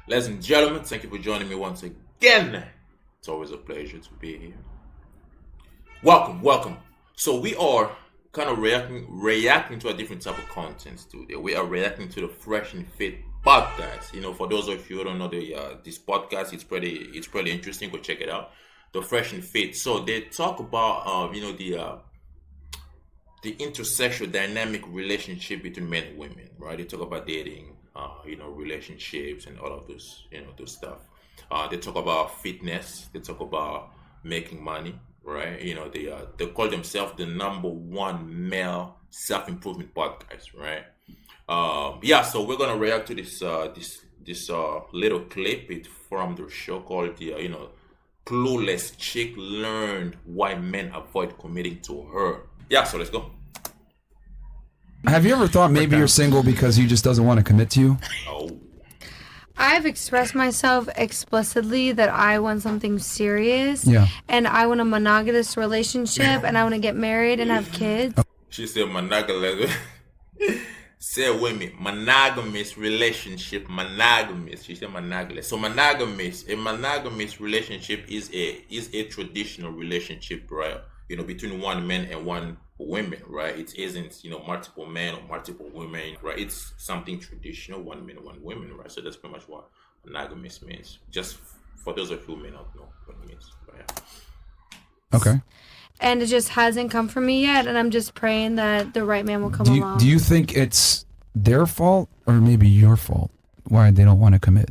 Ladies and gentlemen, thank you for joining me once again. It's always a pleasure to be here. Welcome, welcome. So we are kind of reacting to a different type of content today. We are reacting to the Fresh and Fit podcast. For those of you who don't know this podcast, it's pretty interesting. Go check it out. The Fresh and Fit. So they talk about the intersexual dynamic relationship between men and women, right? They talk about dating, relationships and all of those stuff. They talk about fitness. They talk about making money, right? They call themselves the number one male self improvement podcast, right? So we're gonna react to this little clip. It's from the show called the Clueless chick learned why men avoid committing to her. Yeah, so let's go. Have you ever thought maybe you're single because he just doesn't want to commit to you? Oh. I've expressed myself explicitly that I want something serious. Yeah. And I want a monogamous relationship and I want to get married and have kids. She said monogamous. Say it with me. Monogamous relationship. Monogamous. She said monogamous. So a monogamous relationship is a traditional relationship, right? Between one man and one women, right? It isn't, multiple men or multiple women, right? It's something traditional, one man, one woman, right? So that's pretty much what monogamous means. Just for those of you who may not know what it means. But yeah. Okay. And it just hasn't come from me yet. And I'm just praying that the right man will come along. Do you think it's their fault or maybe your fault why they don't want to commit?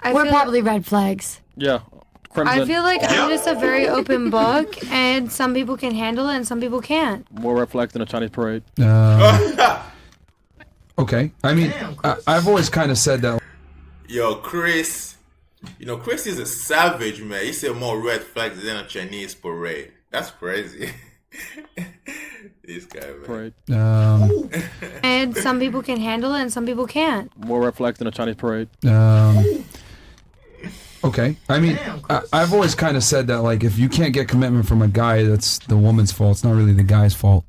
We're probably red flags. Yeah. Crimson. I feel like I'm just a very open book, and some people can handle it and some people can't. More red flags than a Chinese parade. Okay. I mean, I've always kind of said that. Yo, Chris. Chris is a savage, man. He said more red flags than a Chinese parade. That's crazy. This guy, man. Parade. And some people can handle it and some people can't. More red flags than a Chinese parade. Okay. I mean, I've always kind of said that, like, if you can't get commitment from a guy, that's the woman's fault. It's not really the guy's fault.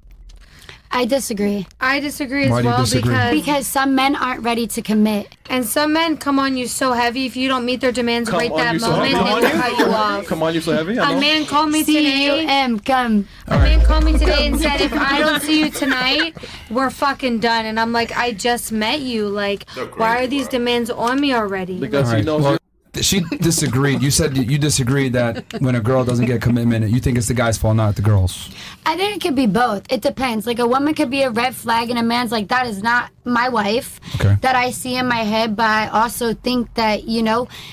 I disagree. I disagree as Why do you well disagree? Because some men aren't ready to commit. and some men come on you so heavy if you don't meet their demands Come right on, that you so moment, heavy. they will cut you off. Come on, you're so heavy. I A know. man called me today. C-U-M, come. A man called me today and said, if I don't see you tonight, we're fucking done. And I'm like, I just met you. Like, They're why are crazy, these bro. demands on me already? Because All he right. knows Well, you. she disagreed. You said you disagreed that when a girl doesn't get commitment, you think it's the guy's fault, not the girl's. I think it could be both. It depends. Like, a woman could be a red flag, and a man's like, that is not my wife Okay. that I see in my head. But I also think that,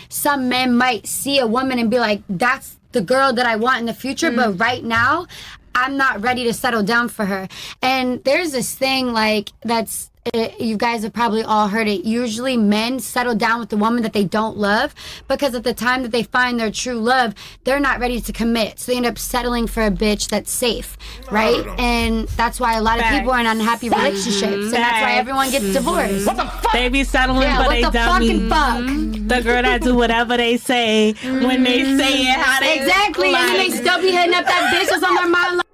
some men might see a woman and be like, that's the girl that I want in the future. But right now, I'm not ready to settle down for her. And there's this thing, like, you guys have probably all heard it. Usually men settle down with the woman that they don't love because at the time that they find their true love, they're not ready to commit. So they end up settling for a bitch that's safe, right? And that's why a lot of people are in unhappy relationships. And that's why everyone gets divorced. They be settling Yeah, for they what the dummy. fucking fuck? The girl that do whatever they say when they say it, how they Exactly. like. And then they still be hitting up that bitch that's on their mind. Like,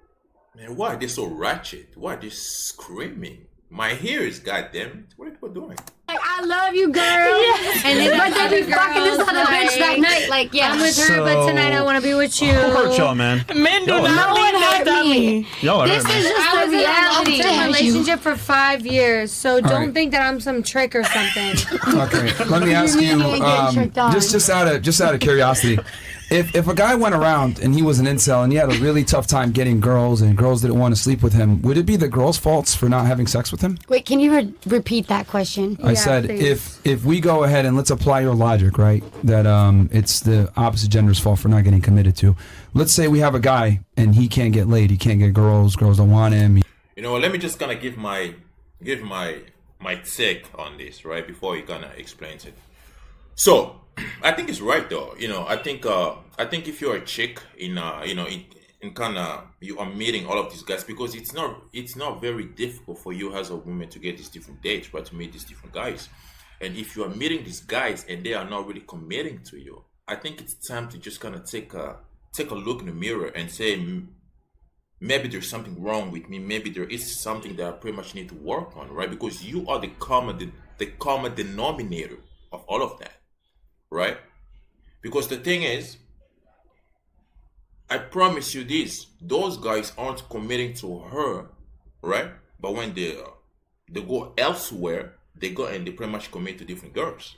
Man, why are they so ratchet? Why are they screaming? My hair is goddamn. What are people doing? I love you, girl. And then But other they be fucking this girls, other bitch that like, night. Like, yeah. I'm with her, but tonight I want to be with you. Who hurt y'all, man? Men do Y'all not No one leave no hurt me. dummy. Y'all are This hurt, is man. just I the was in a reality. long-term relationship for 5 years, so don't right. think that I'm some trick or something. Okay. Let me ask you, get tricked on. just out of curiosity, if a guy went around and he was an incel and he had a really tough time getting girls and girls didn't want to sleep with him, would it be the girl's faults for not having sex with him? Wait, can you repeat that question? I said please. if we go ahead and let's apply your logic, right, that it's the opposite gender's fault for not getting committed to. Let's say we have a guy and he can't get laid, he can't get girls don't want him. Let me just kind of give my take on this, right, before he kind of explains it. So I think it's right though. I think if you're a chick in kind of you are meeting all of these guys, because it's not very difficult for you as a woman to get these different dates, right, to meet these different guys. And if you are meeting these guys and they are not really committing to you, I think it's time to just kind of take a look in the mirror and say, maybe there's something wrong with me. Maybe there is something that I pretty much need to work on, right? Because you are the common denominator of all of that, right? Because the thing is, I promise you this: those guys aren't committing to her, right? But when they go elsewhere, they go and they pretty much commit to different girls,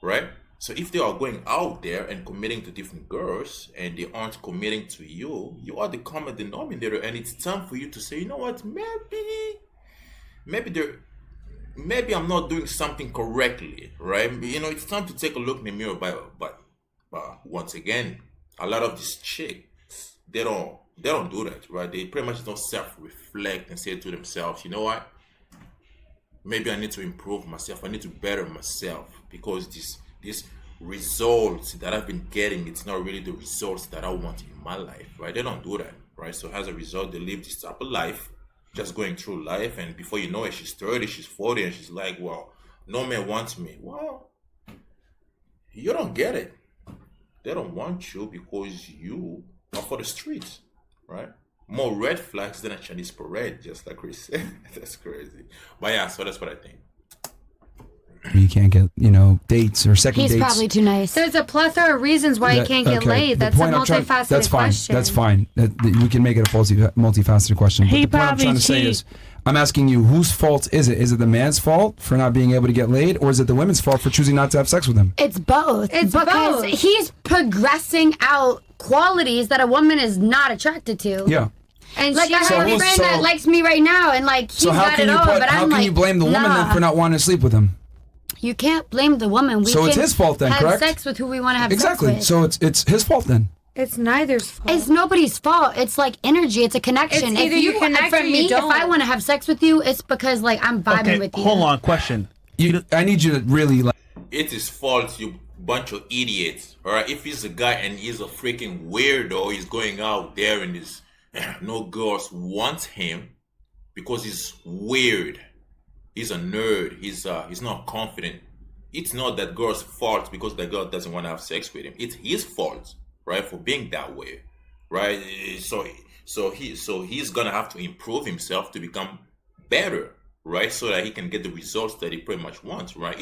right? So if they are going out there and committing to different girls and they aren't committing to you, you are the common denominator, and it's time for you to say, you know what, maybe I'm not doing something correctly, right? You know, it's time to take a look in the mirror. But once again, a lot of these chicks, they don't do that, right? They pretty much don't self-reflect and say to themselves, you know what? Maybe I need to improve myself. I need to better myself, because these results that I've been getting, it's not really the results that I want in my life, right? They don't do that, right? So as a result, they live this type of life, just going through life, and before you know it, she's 30, she's 40, and she's like, well, no man wants me. Well, you don't get it. They don't want you because you are for the streets, right? More red flags than a Chinese parade, just like Chris said. That's crazy. But yeah, so that's what I think. You can't get, dates or second He's dates. probably too nice. There's a plethora of reasons why you can't get okay. laid. The That's a point I'm trying- multifaceted That's fine. question. That's fine. We can make it a multifaceted question. But He the point I'm probably trying to say cheat. is, I'm asking you, whose fault is it? Is it the man's fault for not being able to get laid, or is it the women's fault for choosing not to have sex with him? It's both. It's because both. he's progressing out qualities that a woman is not attracted to. Yeah. And Like she I have a who's- friend so- that likes me right now, and like he's So how got can it you all, but how I'm can like, you blame the woman then nah. for not wanting to sleep with him? You can't blame the woman. We So it's can his fault then, have correct? sex with who we want to have Exactly. sex with. So it's his fault then. It's neither's fault. It's nobody's fault. It's like energy. It's a connection. It's either you connect for or you me, don't. if I want to have sex with you, it's because like I'm vibing Okay, with you. hold on. Question. I need you to really It's his fault, you bunch of idiots. All right, if he's a guy and he's a freaking weirdo, he's going out there and his no girls want him because he's weird. He's a nerd. He's not confident. It's not that girl's fault because the girl doesn't want to have sex with him. It's his fault, right, for being that way, right? So he's gonna have to improve himself to become better, right, so that he can get the results that he pretty much wants, right?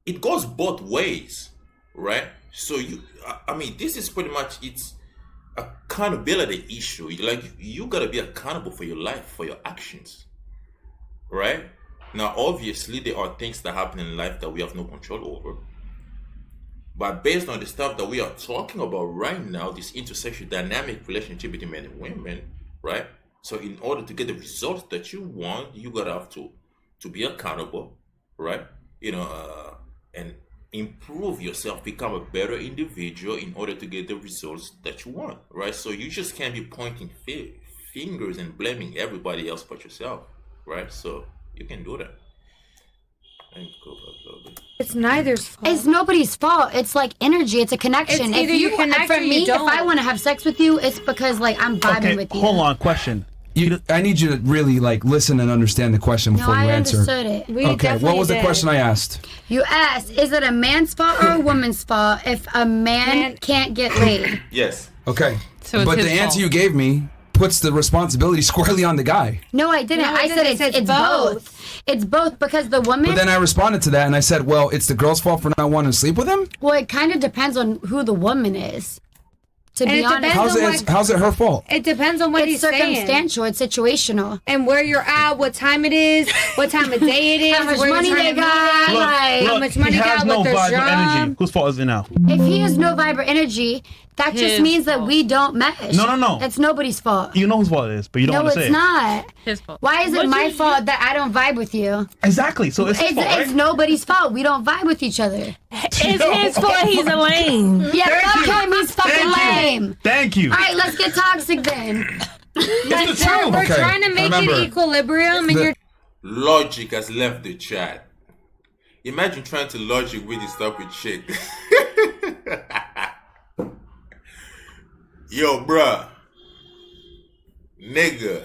It goes both ways, right? So this is pretty much, it's accountability issue. Like, you gotta be accountable for your life, for your actions, right? Now, obviously, there are things that happen in life that we have no control over. But based on the stuff that we are talking about right now, this intersexual dynamic relationship between men and women, right? So in order to get the results that you want, you gotta have to be accountable, right? And improve yourself, become a better individual in order to get the results that you want, right? So you just can't be pointing fingers and blaming everybody else but yourself, right? So you can do that. It's neither's fault. It's nobody's fault. It's like energy. It's a connection. It's either you connect for or you me, don't. if I want to have sex with you, it's because like I'm vibing Okay, with you. hold on. Question. I need you to really listen and understand the question No, before you I answer. understood it. We Okay, what definitely was the did. question I asked? You asked, is it a man's fault or a woman's fault if a man can't get laid? Yes. Okay. So it's but his the answer fault. you gave me puts the responsibility squarely on the guy. No, I didn't. No, I I said didn't. it's both. It's both because the woman. But then I responded to that and I said, well, it's the girl's fault for not wanting to sleep with him? Well, it kind of depends on who the woman is. To And be it honest, depends on How's it her fault? It depends on what it's he's saying. circumstantial. It's situational. And where you're at, what time it is, what time of day it is, How much where money you're they trying to got, meet. like how much money he got, has no what their vibe or job. energy. Whose fault is it now? if he has no vibe or energy, that just His means that fault. we don't mesh. No. It's nobody's fault. You know whose fault it is, but you don't No, want to it's say it. not. His fault. Why is it But my you- fault that I don't vibe with you? Exactly. So it's his fault, It's right? nobody's fault. We don't vibe with each other. It's his fault. He's a lame. Yeah, Thank fuck you. him. He's fucking Thank you. lame. Thank you. All right, let's get toxic then. It's the truth. We're Okay, trying to make remember, it equilibrium, and the- you're Logic has left the chat. Imagine trying to logic with this stuff with chick. Yo, bruh. Nigga.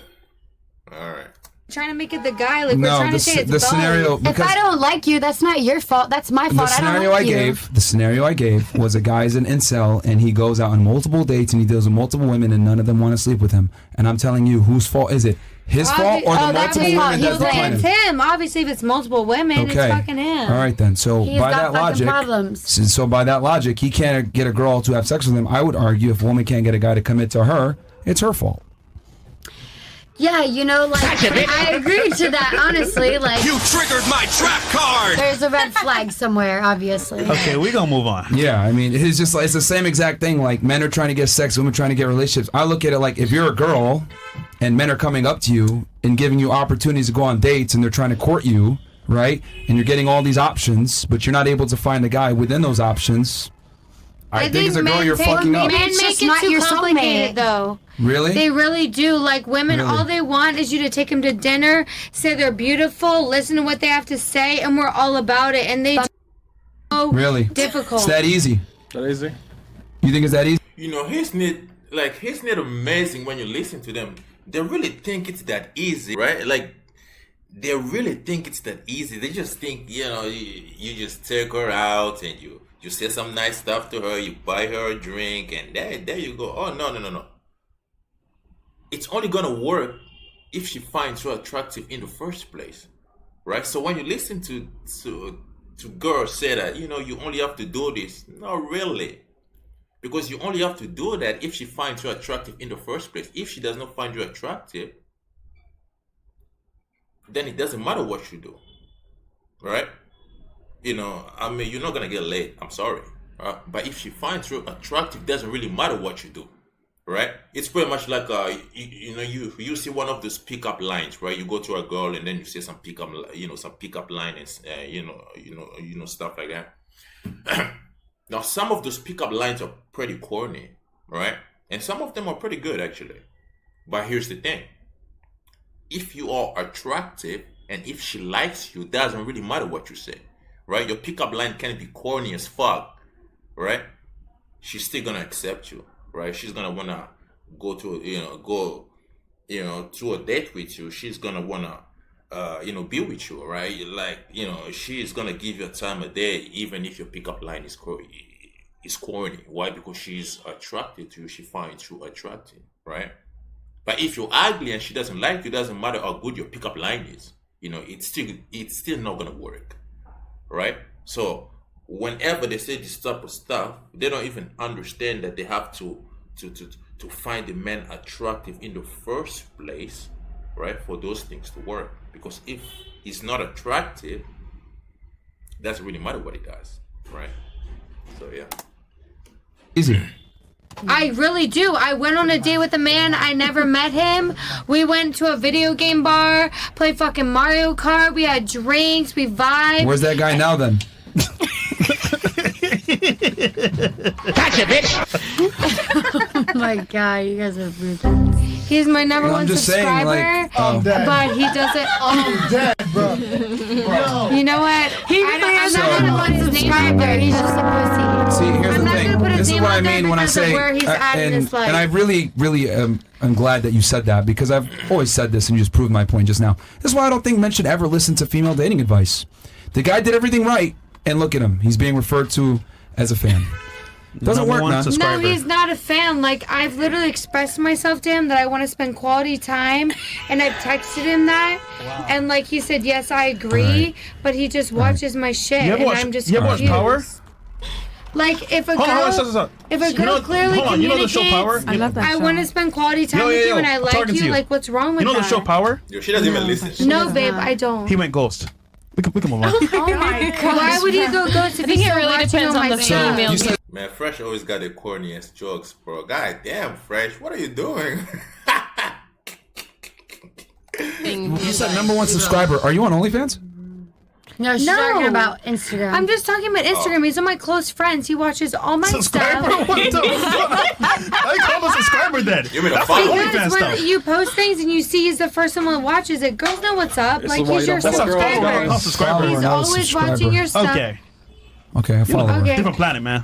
Alright. trying to make it the guy. Like, we're No, trying to say it's the both. scenario If because I don't like you, that's not your fault. That's my fault. the I don't scenario like I you. gave, the scenario I gave was a guy's an incel and he goes out on multiple dates and he deals with multiple women and none of them want to sleep with him. And I'm telling you, whose fault is it? His fault or the that's multiple his fault. women that's He's like, declining? it's him. Obviously, if it's multiple women, it's Okay. fucking him. All right then. So He's by got that fucking logic, problems. so by that logic, he can't get a girl to have sex with him. I would argue if a woman can't get a guy to commit to her, it's her fault. Yeah, you know, like I agree to that. Honestly, like You triggered my trap card! there's a red flag somewhere. Obviously. Okay, we gonna move on. Yeah, I mean, it's just like it's the same exact thing. Like men are trying to get sex, women trying to get relationships. I look at it like if you're a girl and men are coming up to you and giving you opportunities to go on dates and they're trying to court you, right? And you're getting all these options, but you're not able to find a guy within those options. I think as a girl, you're fucking up. Men It's make just it not too your complicated, soulmate. though. Really? They really do. Like, women, Really? all they want is you to take them to dinner, say they're beautiful, listen to what they have to say, and we're all about it. And they so Really? difficult. It's that easy. That easy? You think it's that easy? You know, isn't it amazing when you listen to them? They really think it's that easy, right? Like, they really think it's that easy. They just think, you just take her out and you say some nice stuff to her, you buy her a drink, and there you go. Oh, no. It's only gonna work if she finds you attractive in the first place, right? So when you listen to girls say that, you only have to do this, not really. Because you only have to do that if she finds you attractive in the first place. If she does not find you attractive, then it doesn't matter what you do, right? You're not gonna get laid. I'm sorry, but if she finds you attractive, doesn't really matter what you do, right? It's pretty much like you see one of those pickup lines, right? You go to a girl and then you say some pickup line and stuff like that. Now, some of those pickup lines are pretty corny, right? And some of them are pretty good, actually. But here's the thing. If you are attractive and if she likes you, doesn't really matter what you say, right? Your pickup line can be corny as fuck, right? She's still gonna accept you, right? She's gonna wanna go to a date with you. She's gonna wanna be with you, right? Like, she's gonna give you a time of day, even if your pickup line is corny. Why? Because she's attracted to you. She finds you attractive, right? But if you're ugly and she doesn't like you, doesn't matter how good your pickup line is. It's still not gonna work, right? So whenever they say this type of stuff, they don't even understand that they have to find the man attractive in the first place, right? For those things to work. Because if he's not attractive, it doesn't really matter what he does, right? So yeah. Easy. I really do. I went on a date with a man. I never met him. We went to a video game bar, played fucking Mario Kart. We had drinks. We vibed. Where's that guy now then? Gotcha, bitch! Oh my god, you guys are ruthless. He's my number No, one I'm just saying, subscriber, like, but he doesn't. I'm dead, bro. You know what? I'm not gonna put his name out there. He's just a pussy. See, here's I'm the not thing. gonna put his This is name what I out there mean when I because of say, where he's at in his life. and I really, I'm glad that you said that because I've always said this and you just proved my point just now. This is why I don't think men should ever listen to female dating advice. The guy did everything right, and look at him. He's being referred to as a fan. Doesn't Number work, one man. No, subscriber. he's not a fan. Like, I've literally expressed myself to him that I want to spend quality time, and I've texted him that, and like he said, yes, I agree, Alright. but he just watches my shit, You ever and watch, I'm just you ever watch confused. Power? Like, if a Hold on, girl, stop. if a girl clearly hold on, you know the show communicates, Power? I love that I show. want to spend quality time Yo, with yo, you, yo, and I I'm like talking to you. you. Like, what's wrong with You know the that? show Power? Yo, she doesn't even listen. No, babe, I don't. He went ghost. We can move on. Oh my god! Why would you go ghost if I think he's it still really watching depends on on my the show? female. You said Man, Fresh always got the corniest jokes, bro. God damn, Fresh, what are you doing? you said number one subscriber. Are you on OnlyFans? No, she's No. talking about Instagram. I'm just talking about Instagram. He's one of my close friends. He watches all my Subscriber? stuff. What the fuck? I call him a subscriber then. You mean a That's follower? like OnlyFans Because when stuff. you post things and you see he's the first one that watches it, girls know what's up. It's Like, why he's you your don't That's follow not girls. follower. subscriber. Not subscriber. He's Not a always subscriber. watching your stuff. Okay. Okay, a follower. Okay. Different planet, man.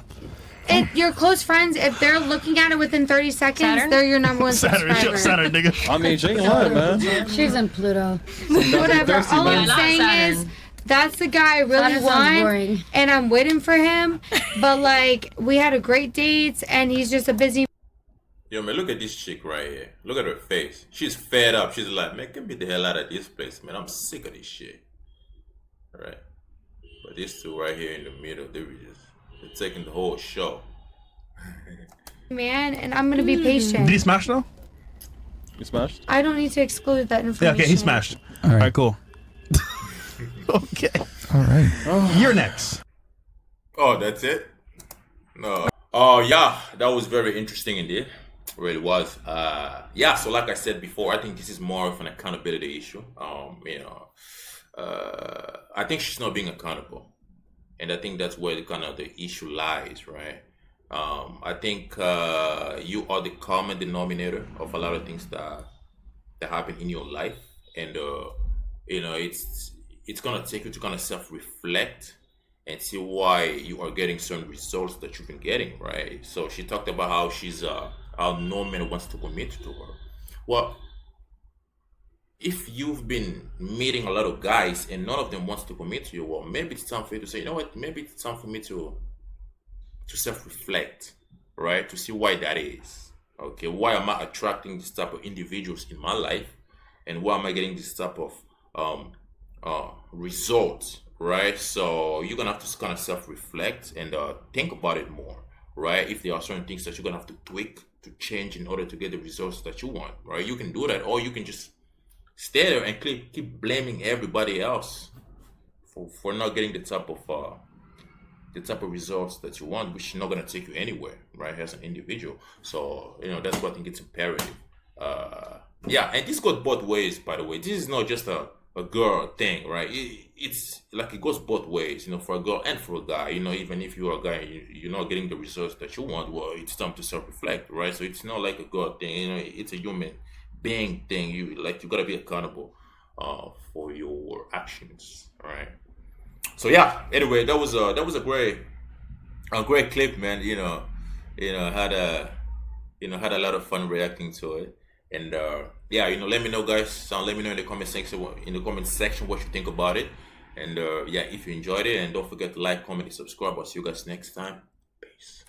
your close friends, if they're looking at it within 30 seconds, Saturn? they're your number one Saturn, subscriber. Saturn, nigga. I mean, she ain't lying, man. She's in Pluto. Whatever. Thirsty, All man. I'm Not saying Saturn. is, that's the guy I really Saturn sounds want, boring. and I'm waiting for him. But like, we had a great date, and he's just a busy. Yo, man, look at this chick right here. Look at her face. She's fed up. She's like, man, get me the hell out of this place, man. I'm sick of this shit. All right. But these two right here in the middle, they're taking the whole show. Man, and I'm gonna be Did patient. he smash though? You smashed? I don't need to exclude that Yeah, information. okay, he smashed. All All right. right, cool. Okay. All right. You're next. Oh, that's it? No. Oh, yeah, that was very interesting indeed. Really was. Yeah, so like I said before, I think this is more of an accountability issue. I think she's not being accountable. And I think that's where the issue lies, right? I think you are the common denominator of a lot of things that happen in your life. And, it's going to take you to kind of self-reflect and see why you are getting certain results that you've been getting, right? So she talked about how how no man wants to commit to her. Well, if you've been meeting a lot of guys and none of them wants to commit to you, well, maybe it's time for you to say, you know what, maybe it's time for me to self-reflect, right? To see why that is. Okay, why am I attracting this type of individuals in my life? And why am I getting this type of results, right? So you're gonna have to kind of self-reflect and think about it more, right? If there are certain things that you're gonna have to tweak, to change in order to get the results that you want, right? You can do that, or you can just stay there and keep blaming everybody else for not getting the type of results that you want, which is not gonna take you anywhere, right? As an individual. So that's why I think it's imperative. Yeah, and this goes both ways, by the way. This is not just a girl thing, right? It's like it goes both ways, for a girl and for a guy. Even if you're a guy and you're not getting the results that you want, well, it's time to self-reflect, right? So it's not like a girl thing, it's a human being thing. You gotta be accountable for your actions, right? So yeah, anyway, that was a great clip, man. Had a lot of fun reacting to it. And yeah, let me know, guys. Let me know in the comment section what you think about it. And yeah, if you enjoyed it, and don't forget to like, comment, and subscribe. I'll see you guys next time. Peace.